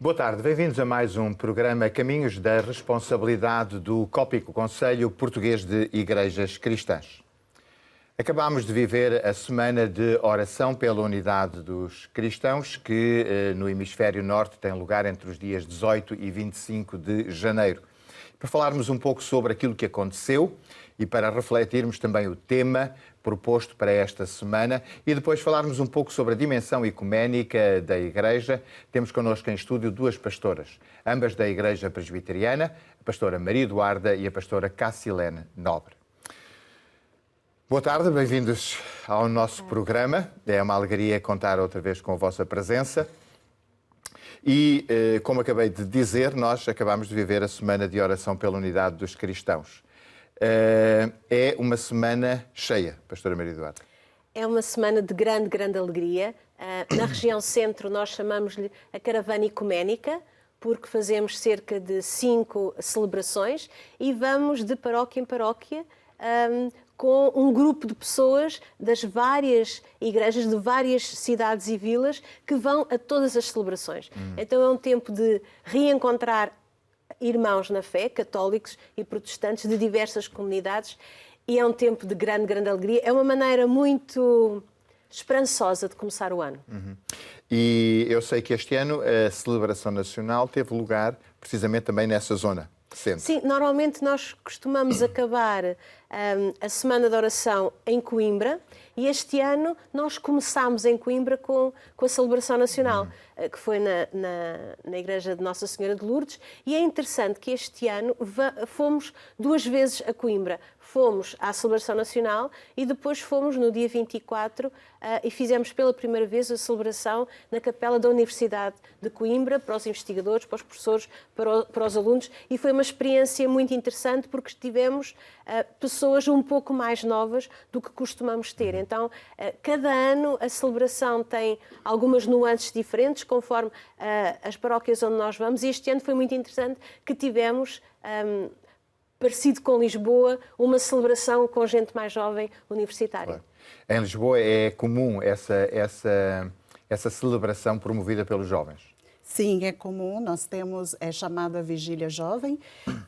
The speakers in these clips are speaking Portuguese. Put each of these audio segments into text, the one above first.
Boa tarde, bem-vindos a mais um programa Caminhos da Responsabilidade do COPIC, o Conselho Português de Igrejas Cristãs. Acabámos de viver a semana de oração pela unidade dos cristãos, que no hemisfério norte tem lugar entre os dias 18 e 25 de janeiro. Para falarmos um pouco sobre aquilo que aconteceu e para refletirmos também o tema proposto para esta semana e depois falarmos um pouco sobre a dimensão ecuménica da Igreja, temos connosco em estúdio duas pastoras, ambas da Igreja Presbiteriana, a pastora Maria Eduarda e a pastora Cassilene Nobre. Boa tarde, bem-vindos ao nosso programa. É uma alegria contar outra vez com a vossa presença. E, como acabei de dizer, nós acabamos de viver a Semana de Oração pela Unidade dos Cristãos. É uma semana cheia, pastora Maria Eduarda. É uma semana de grande alegria. Na região centro nós chamamos-lhe a Caravana Ecuménica, porque fazemos cerca de 5 celebrações e vamos de paróquia em paróquia com um grupo de pessoas das várias igrejas, de várias cidades e vilas, que vão a todas as celebrações. Então é um tempo de reencontrar irmãos na fé, católicos e protestantes de diversas comunidades, e é um tempo de grande alegria. É uma maneira muito esperançosa de começar o ano. E eu sei que este ano a celebração nacional teve lugar precisamente também nessa zona. Centro. Sim, normalmente nós costumamos acabar a Semana de Oração em Coimbra e este ano nós começámos em Coimbra com a celebração nacional, que foi na Igreja de Nossa Senhora de Lourdes, e é interessante que este ano fomos 2 vezes a Coimbra. Fomos à celebração nacional e depois fomos no dia 24 e fizemos pela primeira vez a celebração na Capela da Universidade de Coimbra, para os investigadores, para os professores, para os alunos, e foi uma experiência muito interessante porque tivemos pessoas um pouco mais novas do que costumamos ter. Então, cada ano a celebração tem algumas nuances diferentes conforme as paróquias onde nós vamos, e este ano foi muito interessante que tivemos, parecido com Lisboa, uma celebração com gente mais jovem universitária. Claro. Em Lisboa é comum essa celebração promovida pelos jovens? Sim, é comum. Nós temos chamada Vigília Jovem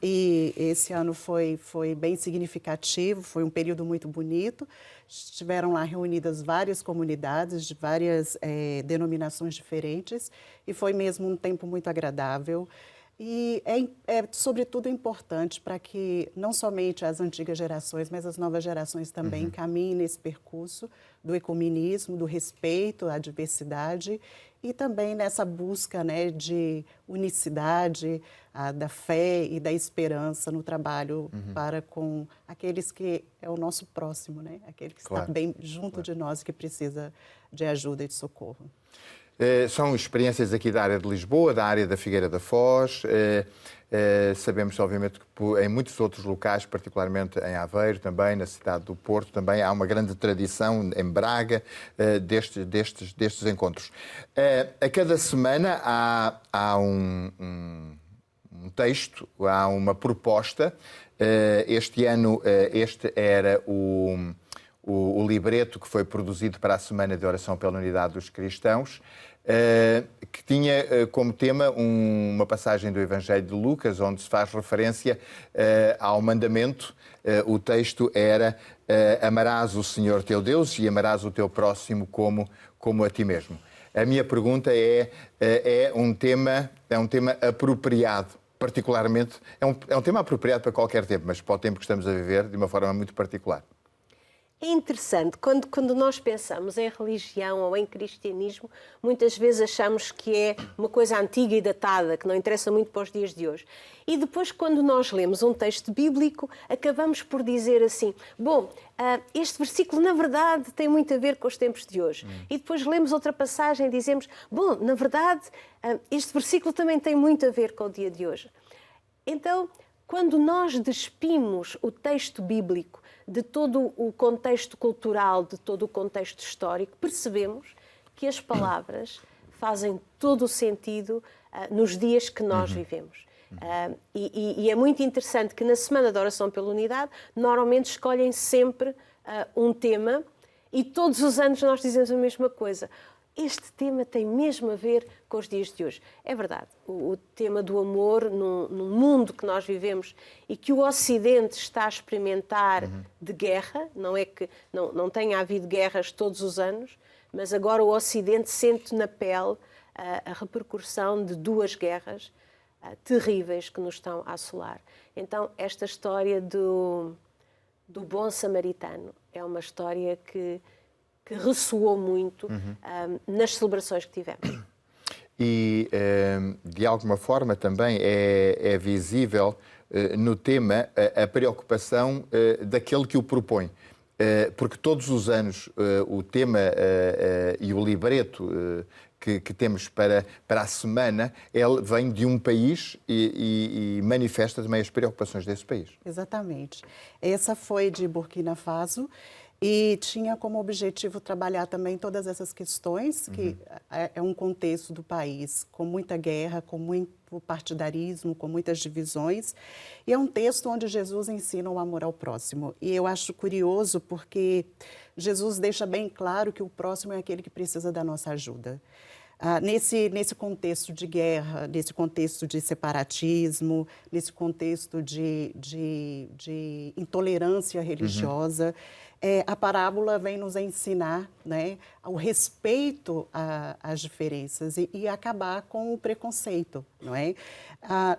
e esse ano foi bem significativo, foi um período muito bonito. Estiveram lá reunidas várias comunidades de várias denominações diferentes e foi mesmo um tempo muito agradável. E sobretudo, importante para que não somente as antigas gerações, mas as novas gerações também caminhem nesse percurso do ecumenismo, do respeito à diversidade e também nessa busca, né, de unicidade, da fé e da esperança no trabalho para com aqueles que é o nosso próximo, né? Aquele que está bem junto de nós e que precisa de ajuda e de socorro. São experiências aqui da área de Lisboa, da área da Figueira da Foz. Sabemos, obviamente, que em muitos outros locais, particularmente em Aveiro, também na cidade do Porto, também há uma grande tradição, em Braga, destes encontros. A cada semana há um texto, há uma proposta. Este ano, este era o libreto que foi produzido para a Semana de Oração pela Unidade dos Cristãos, que tinha como tema uma passagem do Evangelho de Lucas, onde se faz referência ao mandamento. O texto era: amarás o Senhor teu Deus e amarás o teu próximo como a ti mesmo. A minha pergunta é um tema apropriado, particularmente, é um tema apropriado para qualquer tempo, mas para o tempo que estamos a viver, de uma forma muito particular. É interessante, quando nós pensamos em religião ou em cristianismo, muitas vezes achamos que é uma coisa antiga e datada, que não interessa muito para os dias de hoje. E depois, quando nós lemos um texto bíblico, acabamos por dizer assim: bom, este versículo, na verdade, tem muito a ver com os tempos de hoje. E depois lemos outra passagem e dizemos: bom, na verdade, este versículo também tem muito a ver com o dia de hoje. Então, quando nós despimos o texto bíblico de todo o contexto cultural, de todo o contexto histórico, percebemos que as palavras fazem todo o sentido nos dias que nós vivemos. E é muito interessante que na Semana da Oração pela Unidade, normalmente escolhem sempre um tema e todos os anos nós dizemos a mesma coisa. este tema tem mesmo a ver com os dias de hoje. É verdade, o tema do amor num mundo que nós vivemos e que o Ocidente está a experimentar de guerra, não é que não tenha havido guerras todos os anos, mas agora o Ocidente sente na pele a repercussão de 2 guerras terríveis que nos estão a assolar. Então, esta história do bom samaritano é uma história que ressoou muito nas celebrações que tivemos. E, de alguma forma, também é visível no tema a preocupação daquele que o propõe. Porque todos os anos o tema e o libreto que temos para a semana, ele vem de um país e manifesta também as preocupações desse país. Exatamente. Essa foi de Burkina Faso e tinha como objetivo trabalhar também todas essas questões, que é um contexto do país com muita guerra, com muito partidarismo, com muitas divisões. E é um texto onde Jesus ensina o amor ao próximo. E eu acho curioso porque Jesus deixa bem claro que o próximo é aquele que precisa da nossa ajuda. Nesse contexto de guerra, nesse contexto de separatismo, nesse contexto de intolerância religiosa, a parábola vem nos ensinar, né, o respeito às diferenças e acabar com o preconceito, não é?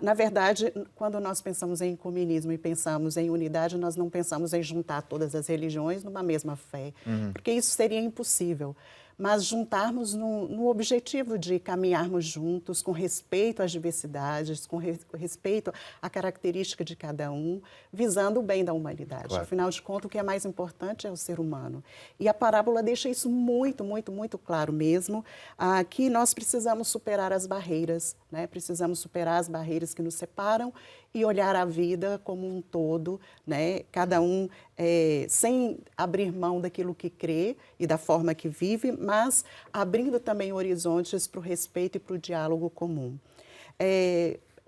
Na verdade, quando nós pensamos em ecumenismo e pensamos em unidade, nós não pensamos em juntar todas as religiões numa mesma fé, porque isso seria impossível. Mas juntarmos no objetivo de caminharmos juntos com respeito às diversidades, com respeito à característica de cada um, visando o bem da humanidade. Claro. Afinal de contas, o que é mais importante é o ser humano. E a parábola deixa isso muito, muito, muito claro mesmo, que nós precisamos superar as barreiras, né? Precisamos superar as barreiras que nos separam e olhar a vida como um todo, né? Cada um sem abrir mão daquilo que crê e da forma que vive, mas abrindo também horizontes para o respeito e para o diálogo comum.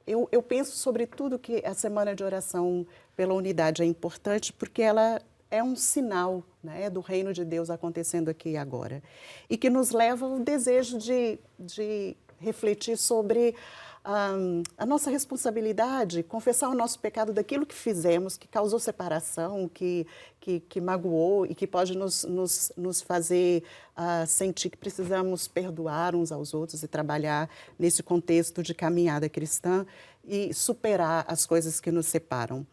Eu penso, sobretudo, que a Semana de Oração pela Unidade é importante porque ela é um sinal, né, do reino de Deus acontecendo aqui e agora. E que nos leva ao desejo de refletir sobre a nossa responsabilidade, confessar o nosso pecado daquilo que fizemos, que causou separação, que magoou e que pode nos fazer sentir que precisamos perdoar uns aos outros e trabalhar nesse contexto de caminhada cristã e superar as coisas que nos separam.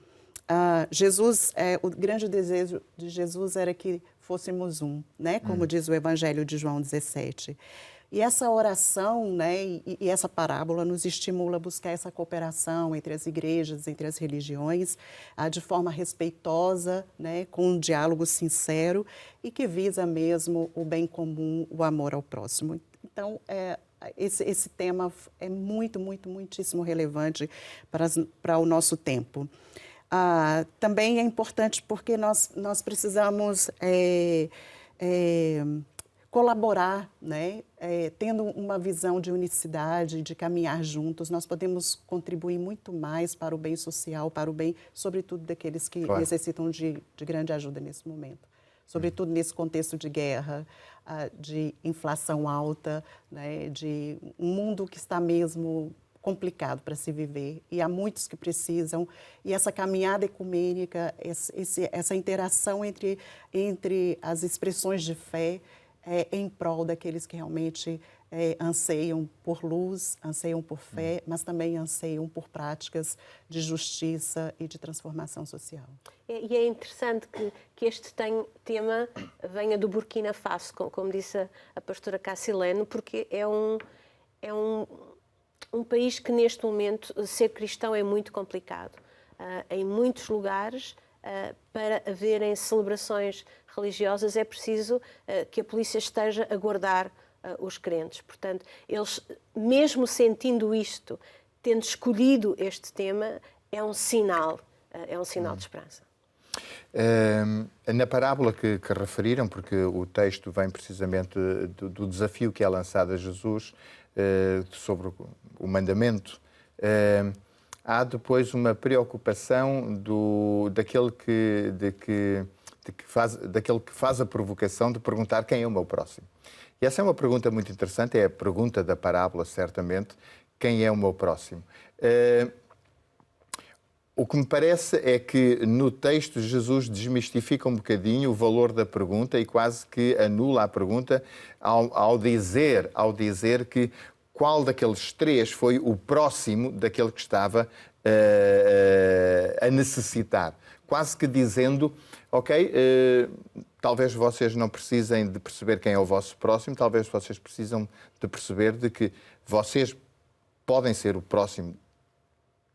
O grande desejo de Jesus era que fôssemos um, né? Como diz o Evangelho de João 17. E essa oração, né, e essa parábola nos estimula a buscar essa cooperação entre as igrejas, entre as religiões, de forma respeitosa, né, com um diálogo sincero e que visa mesmo o bem comum, o amor ao próximo. Então, esse tema é muito, muito, muitíssimo relevante para o nosso tempo. Também é importante porque nós precisamos colaborar, né? Tendo uma visão de unicidade, de caminhar juntos, nós podemos contribuir muito mais para o bem social, para o bem, sobretudo, daqueles que necessitam de grande ajuda nesse momento. Sobretudo nesse contexto de guerra, de inflação alta, né? De um mundo que está mesmo complicado para se viver e há muitos que precisam, e essa caminhada ecumênica, essa interação entre as expressões de fé em prol daqueles que realmente anseiam por luz, anseiam por fé, mas também anseiam por práticas de justiça e de transformação social. E é interessante que este tema venha do Burkina Faso, como disse a pastora Cassilene, porque é um país que neste momento ser cristão é muito complicado. Em muitos lugares, para haverem celebrações religiosas, é preciso que a polícia esteja a guardar os crentes. Portanto, eles, mesmo sentindo isto, tendo escolhido este tema, é um sinal de esperança. Na parábola que referiram, porque o texto vem precisamente do desafio que é lançado a Jesus sobre o mandamento, há depois uma preocupação daquele que faz a provocação de perguntar quem é o meu próximo. E essa é uma pergunta muito interessante, é a pergunta da parábola, certamente, quem é o meu próximo? O que me parece é que no texto Jesus desmistifica um bocadinho o valor da pergunta e quase que anula a pergunta ao dizer que qual daqueles três foi o próximo daquele que estava a necessitar. Quase que dizendo, ok, talvez vocês não precisem de perceber quem é o vosso próximo, talvez vocês precisam de perceber de que vocês podem ser o próximo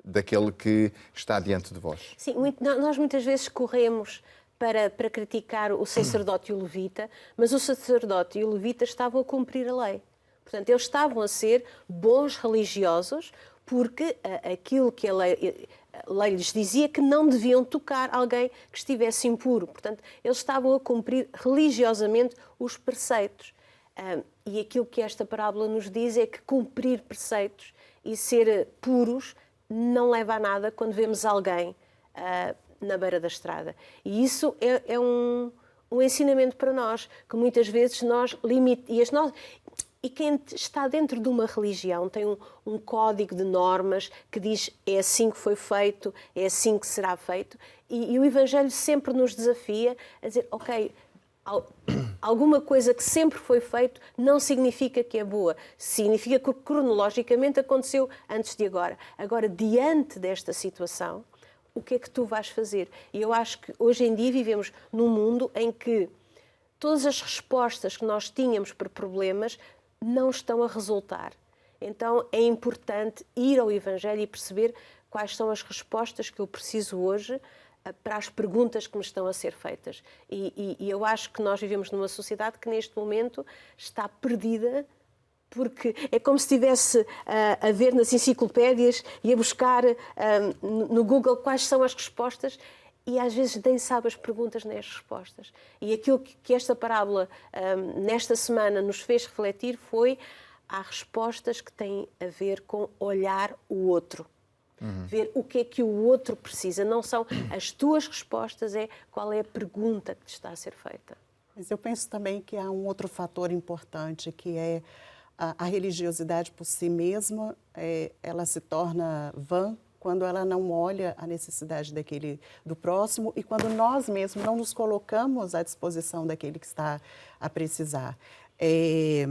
daquele que está diante de vós. Sim, nós muitas vezes corremos para criticar o sacerdote e o levita, mas o sacerdote e o levita estavam a cumprir a lei. Portanto, eles estavam a ser bons religiosos porque aquilo que a lei lhes dizia que não deviam tocar alguém que estivesse impuro. Portanto, eles estavam a cumprir religiosamente os preceitos. E aquilo que esta parábola nos diz é que cumprir preceitos e ser puros não leva a nada quando vemos alguém na beira da estrada. E isso é um ensinamento para nós, que muitas vezes nós limitamos. E quem está dentro de uma religião tem um código de normas que diz é assim que foi feito, é assim que será feito. E o Evangelho sempre nos desafia a dizer, ok, alguma coisa que sempre foi feito não significa que é boa. Significa que cronologicamente aconteceu antes de agora. Agora, diante desta situação, o que é que tu vais fazer? E eu acho que hoje em dia vivemos num mundo em que todas as respostas que nós tínhamos para problemas não estão a resultar. Então é importante ir ao Evangelho e perceber quais são as respostas que eu preciso hoje para as perguntas que me estão a ser feitas. E eu acho que nós vivemos numa sociedade que neste momento está perdida, porque é como se estivesse a ver nas enciclopédias e a buscar no Google quais são as respostas e às vezes nem sabe as perguntas nem as respostas. E aquilo que esta parábola nesta semana nos fez refletir foi: há respostas que têm a ver com olhar o outro. Ver o que é que o outro precisa. Não são as tuas respostas, é qual é a pergunta que te está a ser feita. Mas eu penso também que há um outro fator importante, que é a religiosidade por si mesma, ela se torna vã quando ela não olha a necessidade do próximo e quando nós mesmos não nos colocamos à disposição daquele que está a precisar. E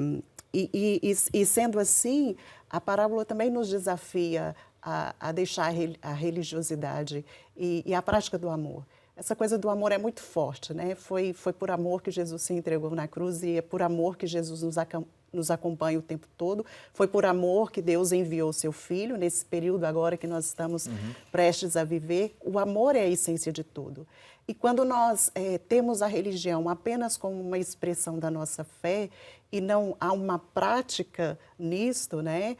sendo assim, a parábola também nos desafia a deixar a religiosidade e a prática do amor. Essa coisa do amor é muito forte, né? Foi por amor que Jesus se entregou na cruz e é por amor que Jesus nos acompanha o tempo todo. Foi por amor que Deus enviou o seu Filho nesse período agora que nós estamos prestes a viver. O amor é a essência de tudo. E quando nós temos a religião apenas como uma expressão da nossa fé e não há uma prática nisto, né?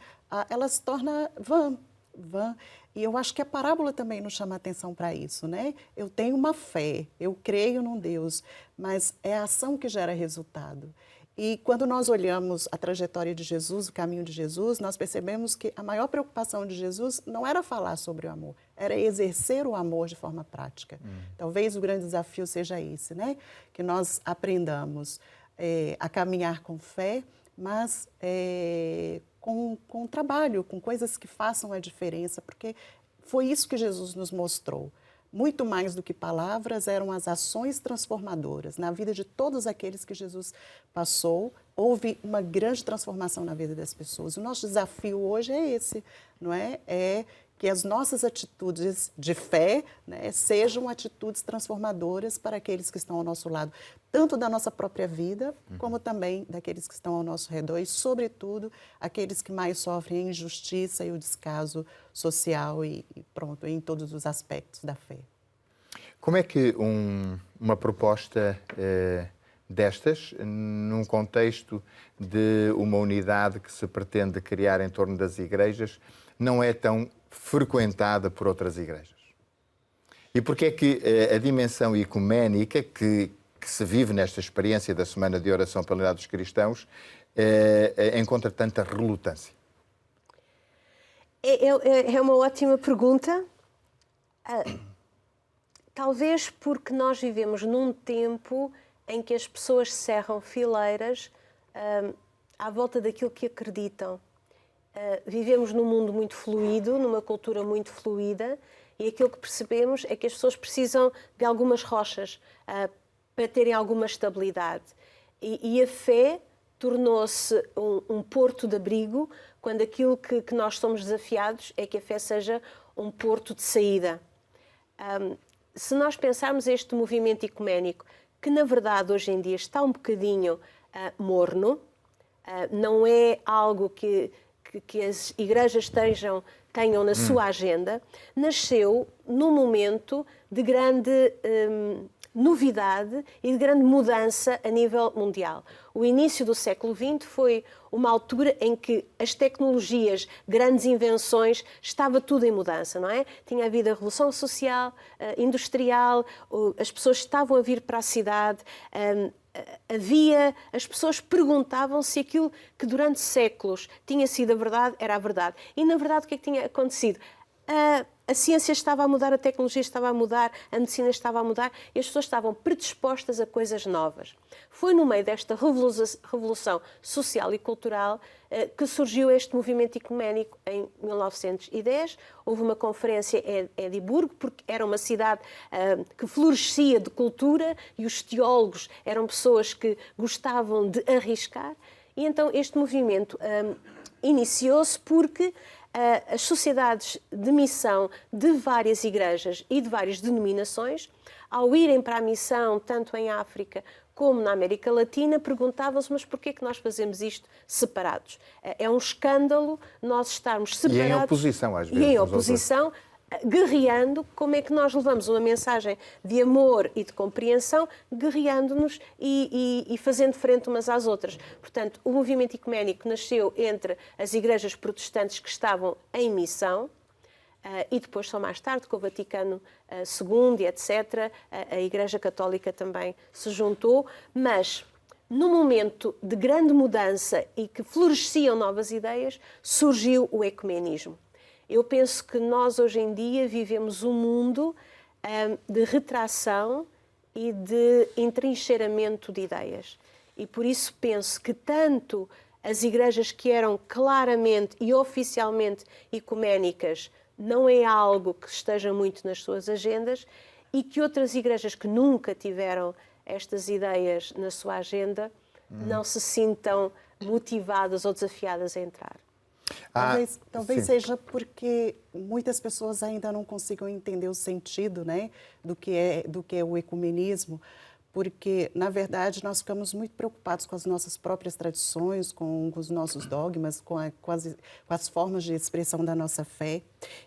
Ela se torna vã. E eu acho que a parábola também nos chama a atenção para isso, né? Eu tenho uma fé, eu creio num Deus, mas é a ação que gera resultado. E quando nós olhamos a trajetória de Jesus, o caminho de Jesus, nós percebemos que a maior preocupação de Jesus não era falar sobre o amor, era exercer o amor de forma prática. Talvez o grande desafio seja esse, né? Que nós aprendamos a caminhar com fé, mas com trabalho, com coisas que façam a diferença, porque foi isso que Jesus nos mostrou. Muito mais do que palavras, eram as ações transformadoras. Na vida de todos aqueles que Jesus passou, houve uma grande transformação na vida das pessoas. O nosso desafio hoje é esse, não é? É que as nossas atitudes de fé, né, sejam atitudes transformadoras para aqueles que estão ao nosso lado, tanto da nossa própria vida, como também daqueles que estão ao nosso redor e, sobretudo, aqueles que mais sofrem a injustiça e o descaso social e pronto, em todos os aspectos da fé. Como é que uma proposta destas, num contexto de uma unidade que se pretende criar em torno das igrejas, não é tão frequentada por outras igrejas? E porquê é que a dimensão ecuménica que se vive nesta experiência da Semana de Oração pela Unidade dos Cristãos encontra tanta relutância? É uma ótima pergunta. Talvez porque nós vivemos num tempo em que as pessoas cerram fileiras à volta daquilo que acreditam. Vivemos num mundo muito fluido, numa cultura muito fluida, e aquilo que percebemos é que as pessoas precisam de algumas rochas para terem alguma estabilidade. E a fé tornou-se um porto de abrigo, quando aquilo que nós somos desafiados é que a fé seja um porto de saída. Se nós pensarmos este movimento ecuménico, que na verdade hoje em dia está um bocadinho morno, não é algo que as igrejas tenham na sua agenda, nasceu num momento de grande novidade e de grande mudança a nível mundial. O início do século XX foi uma altura em que as tecnologias, grandes invenções, estava tudo em mudança, não é? Tinha havido a revolução social, industrial, as pessoas estavam a vir para a cidade, as pessoas perguntavam se aquilo que durante séculos tinha sido a verdade era a verdade. E, na verdade, o que é que tinha acontecido? A ciência estava a mudar, a tecnologia estava a mudar, a medicina estava a mudar e as pessoas estavam predispostas a coisas novas. Foi no meio desta revolução social e cultural que surgiu este movimento ecuménico em 1910. Houve uma conferência em Edimburgo, porque era uma cidade que florescia de cultura e os teólogos eram pessoas que gostavam de arriscar. E então este movimento iniciou-se porque as sociedades de missão de várias igrejas e de várias denominações, ao irem para a missão, tanto em África como na América Latina, perguntavam-se, mas porquê que nós fazemos isto separados? É um escândalo nós estarmos separados. E em oposição, às vezes. E em oposição, guerreando, como é que nós levamos uma mensagem de amor e de compreensão, guerreando-nos e fazendo frente umas às outras. Portanto, o movimento ecuménico nasceu entre as igrejas protestantes que estavam em missão e depois, só mais tarde, com o Vaticano II e etc., a Igreja Católica também se juntou, mas num momento de grande mudança e que floresciam novas ideias, surgiu o ecumenismo. Eu penso que nós, hoje em dia, vivemos um mundo de retração e de entrincheiramento de ideias. E por isso penso que tanto as igrejas que eram claramente e oficialmente ecuménicas não é algo que esteja muito nas suas agendas e que outras igrejas que nunca tiveram estas ideias na sua agenda não se sintam motivadas ou desafiadas a entrar. Talvez seja porque muitas pessoas ainda não consigam entender o sentido, né, do que é o ecumenismo, porque, na verdade, nós ficamos muito preocupados com as nossas próprias tradições, com os nossos dogmas, com as formas de expressão da nossa fé.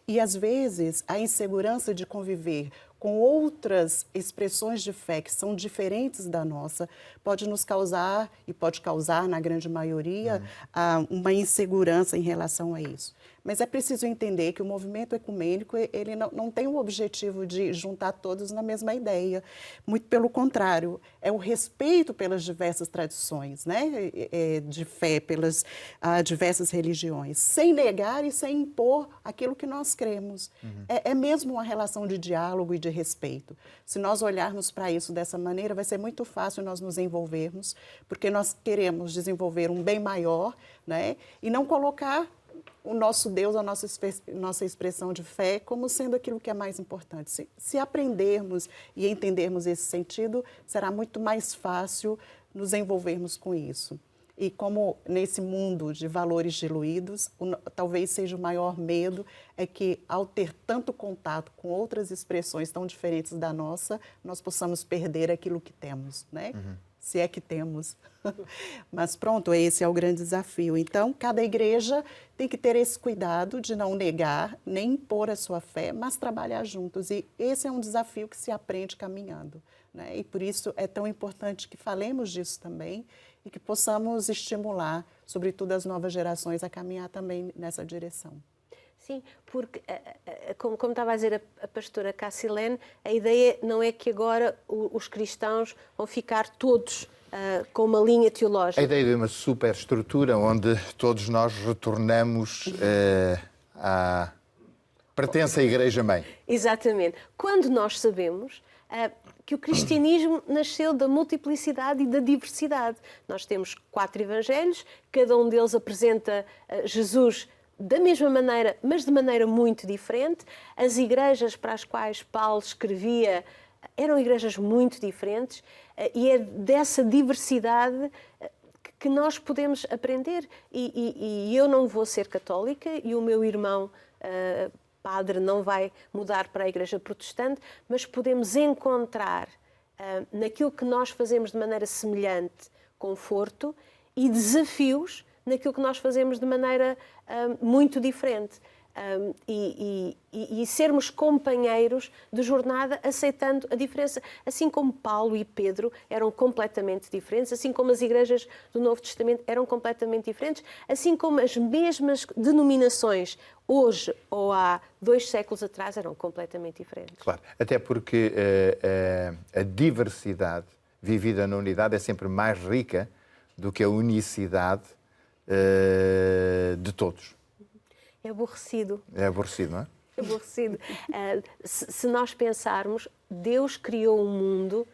E, às vezes, a insegurança de conviver com outras expressões de fé que são diferentes da nossa, pode nos causar, e pode causar, na grande maioria, uma insegurança em relação a isso. Mas é preciso entender que o movimento ecumênico ele não tem o objetivo de juntar todos na mesma ideia. Muito pelo contrário, é o respeito pelas diversas tradições, né, de fé, pelas diversas religiões, sem negar e sem impor aquilo que nós cremos. É mesmo uma relação de diálogo e de respeito. Se nós olharmos para isso dessa maneira, vai ser muito fácil nós nos envolvermos, porque nós queremos desenvolver um bem maior, né, e não colocar o nosso Deus, a nossa expressão de fé, como sendo aquilo que é mais importante. Se aprendermos e entendermos esse sentido, será muito mais fácil nos envolvermos com isso. E como nesse mundo de valores diluídos, talvez seja o maior medo é que, ao ter tanto contato com outras expressões tão diferentes da nossa, nós possamos perder aquilo que temos, né? Se é que temos. Mas pronto, esse é o grande desafio. Então, cada igreja tem que ter esse cuidado de não negar, nem impor a sua fé, mas trabalhar juntos. E esse é um desafio que se aprende caminhando, né? E por isso é tão importante que falemos disso também e que possamos estimular, sobretudo as novas gerações, a caminhar também nessa direção. Sim, porque, como estava a dizer a pastora Cassilene, a ideia não é que agora os cristãos vão ficar todos com uma linha teológica. A ideia de uma superestrutura onde todos nós retornamos Pertence à Igreja-mãe. Exatamente. Quando nós sabemos que o cristianismo nasceu da multiplicidade e da diversidade. Nós temos 4 evangelhos, cada um deles apresenta Jesus da mesma maneira, mas de maneira muito diferente. As igrejas para as quais Paulo escrevia eram igrejas muito diferentes e é dessa diversidade que nós podemos aprender. E eu não vou ser católica e o meu irmão padre não vai mudar para a igreja protestante, mas podemos encontrar naquilo que nós fazemos de maneira semelhante conforto e desafios naquilo que nós fazemos de maneira muito diferente. E sermos companheiros de jornada aceitando a diferença. Assim como Paulo e Pedro eram completamente diferentes, assim como as igrejas do Novo Testamento eram completamente diferentes, assim como as mesmas denominações hoje ou há 2 séculos atrás eram completamente diferentes. Claro, até porque a diversidade vivida na unidade é sempre mais rica do que a unicidade de todos. É aborrecido. É aborrecido, não é? É aborrecido. Se nós pensarmos, Deus criou um mundo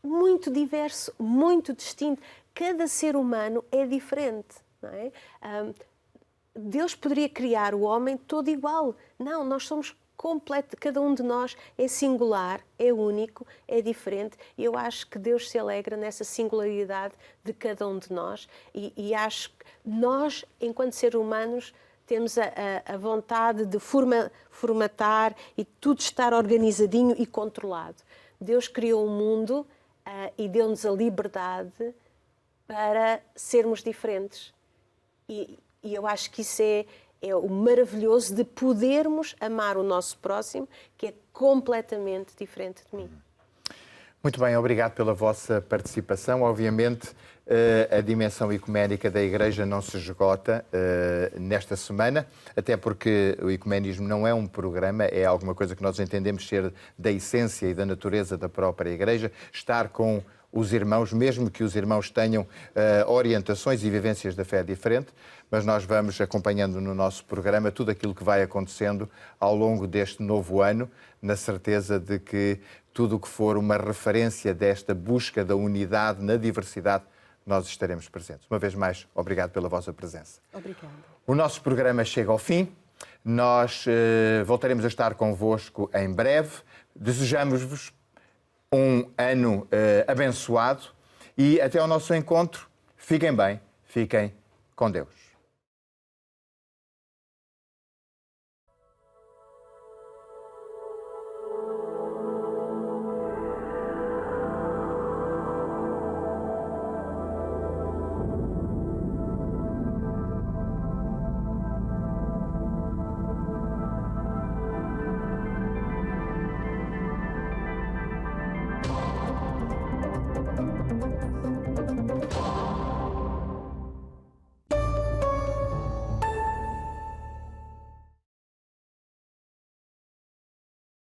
muito diverso, muito distinto. Cada ser humano é diferente, não é? Deus poderia criar o homem todo igual. Não, nós somos completos. Cada um de nós é singular, é único, é diferente. E eu acho que Deus se alegra nessa singularidade de cada um de nós. E acho que nós, enquanto seres humanos, temos a vontade de formatar e tudo estar organizadinho e controlado. Deus criou um mundo e deu-nos a liberdade para sermos diferentes. E eu acho que isso é o maravilhoso de podermos amar o nosso próximo, que é completamente diferente de mim. Muito bem, obrigado pela vossa participação. Obviamente, a dimensão ecuménica da Igreja não se esgota nesta semana, até porque o ecumenismo não é um programa, é alguma coisa que nós entendemos ser da essência e da natureza da própria Igreja, estar com os irmãos, mesmo que os irmãos tenham orientações e vivências da fé diferente, mas nós vamos acompanhando no nosso programa tudo aquilo que vai acontecendo ao longo deste novo ano, na certeza de que tudo o que for uma referência desta busca da unidade na diversidade, nós estaremos presentes. Uma vez mais, obrigado pela vossa presença. Obrigada. O nosso programa chega ao fim. Nós voltaremos a estar convosco em breve. Desejamos-vos um ano abençoado e até ao nosso encontro. Fiquem bem, fiquem com Deus.